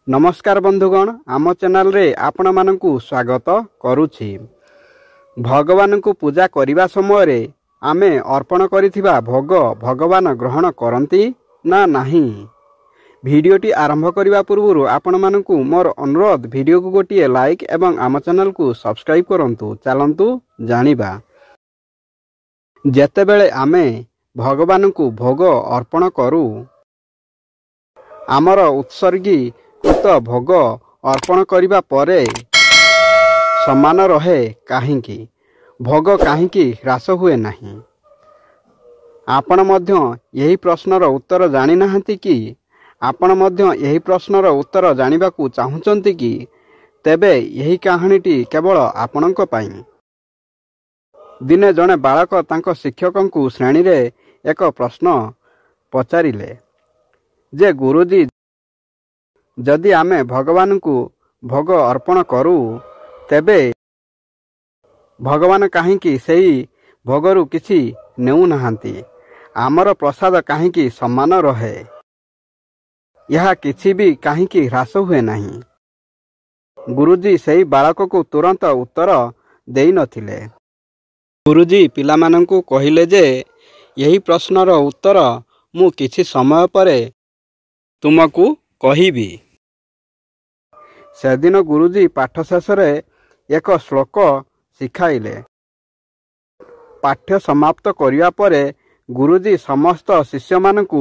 नमस्कार बंधुगण, आम चैनल रे आपण मानकु स्वागत करुछि। भगवान को पूजा करिबा समय रे आमे अर्पण करिथिबा भोग भगवान ग्रहण करंती ना नाही। भिडियोटी आरंभ करिबा पूर्व आपण मानकु मोर अनुरोध, भिडियो को गोटिए लाइक एवं आम चैनल को सब्सक्राइब करंतु। चलंतु जानिबा, जेतेबेले आमे भगवान को भोग अर्पण करू, आमर उत्सर्गी भोग अर्पण करिबा परे समान रहे काहींकी, भोग काहींकी ह्रास हुए नहीं। आपण मध्य यही प्रश्नर उत्तर जानि नाहंती कि? आपण मध्य यही प्रश्नर उत्तर जानिबाकू चाहुचंती कि? तेबे यही कहानीटी केवल आपणक पाई। दिने जणे बालक तांको शिक्षकंकू श्रेणी रे एक प्रश्न पचारिले जे गुरुजी, जदि आमे भगवान को भोग अर्पण करू, तेबे भगवान काहींकी सेही भोगरू किछि नेउ नाहांती, आमर प्रसाद काहींकी समान रहे, यह किछि भी काहींकी ह्रास हुए नहीं। गुरुजी सेही बालक को तुरंत उत्तर देई नथिले। गुरुजी पिलामानंकू कहिले जे यही प्रश्नर उत्तर मु किछि समय परे तुमकू कहिबी। से दिन गुरुजी पाठ शेष एक श्लोक शिखाइले। पाठ्य समाप्त करिया परे गुरुजी समस्त शिष्य मानकू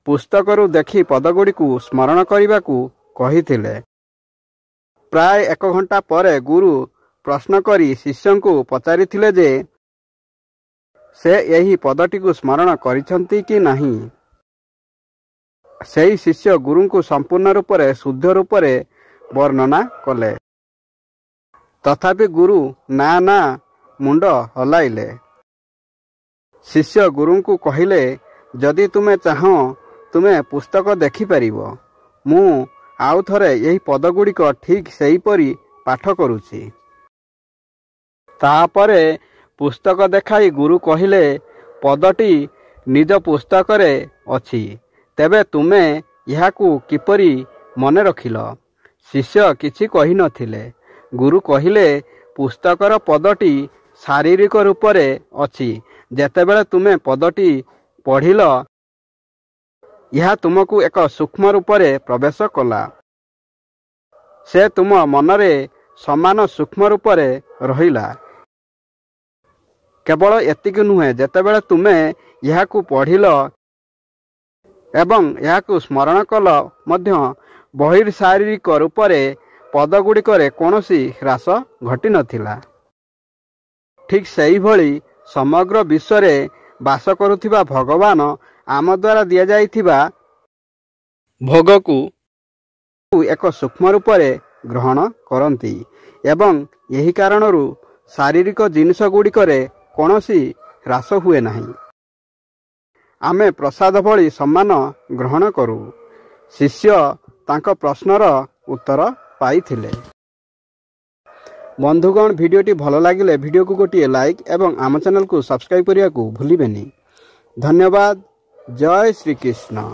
पुस्तकरू देखि पदगुड़ी को स्मरण करने कहिथिले। प्राय 1 घंटा परे गुरु प्रश्न करी शिष्य को पचारिथिले जे से यही पदटी को स्मरण करिसंती कि नहीं। सेही शिष्य गुरु को संपूर्ण रूप से शुद्ध रूप से वर्णना कले, तथापि गुरु ना ना मुंड हलाइले। शिष्य गुरु को कहिले, जदि तुमे चाहो तुमे पुस्तक देखि परिबो, मु आउ थरे यही पदगुड़िक ठीक सेहीपरि पाठ करुछि। तापरे पुस्तक देखाई गुरु कहिले, पदटी निज पुस्तक रे अछि, तेबे तुमे यहाकू किपरि मने रखिल? शिष्य किछि कहि नथिले। गुरु कहिले, पुस्तकर पदटी शारीरिक रूप रे अछि, जेतेबेले तुमे पदटी पढ़िल, यह तुमको एक सूक्ष्म रूप रे प्रवेश कला। से तुम मनरे समान सूक्ष्म रूप रे रहिला। केवल एतिक नुहे, जेतेबेले तुमे यहाकू पढ़िल एवं यहाकू स्मरण कल मध्य बहिर्शारीरिक रूप से पदगुड़िक कौनसी ह्रास घटी नथिला। ठीक सेही भली समग्र विश्व रे वास करुथिबा भगवान आम द्वारा दिया जाइथिबा भोग को एक सूक्ष्म रूप से ग्रहण करंती एवं यही कारणरू शारीरिक जिनिष गुड़िक कौनसी ह्रास हुए नहीं। आमे प्रसाद भली सम्मान ग्रहण करू। शिष्य तांको प्रश्नर उत्तर पाइथिले। बंधुगण, भिडियोटी भल लागिले भिडियो को गोटिए लाइक एवं आम चैनल को सब्सक्राइब करिया को भूलिबेनी। धन्यवाद। जय श्री कृष्ण।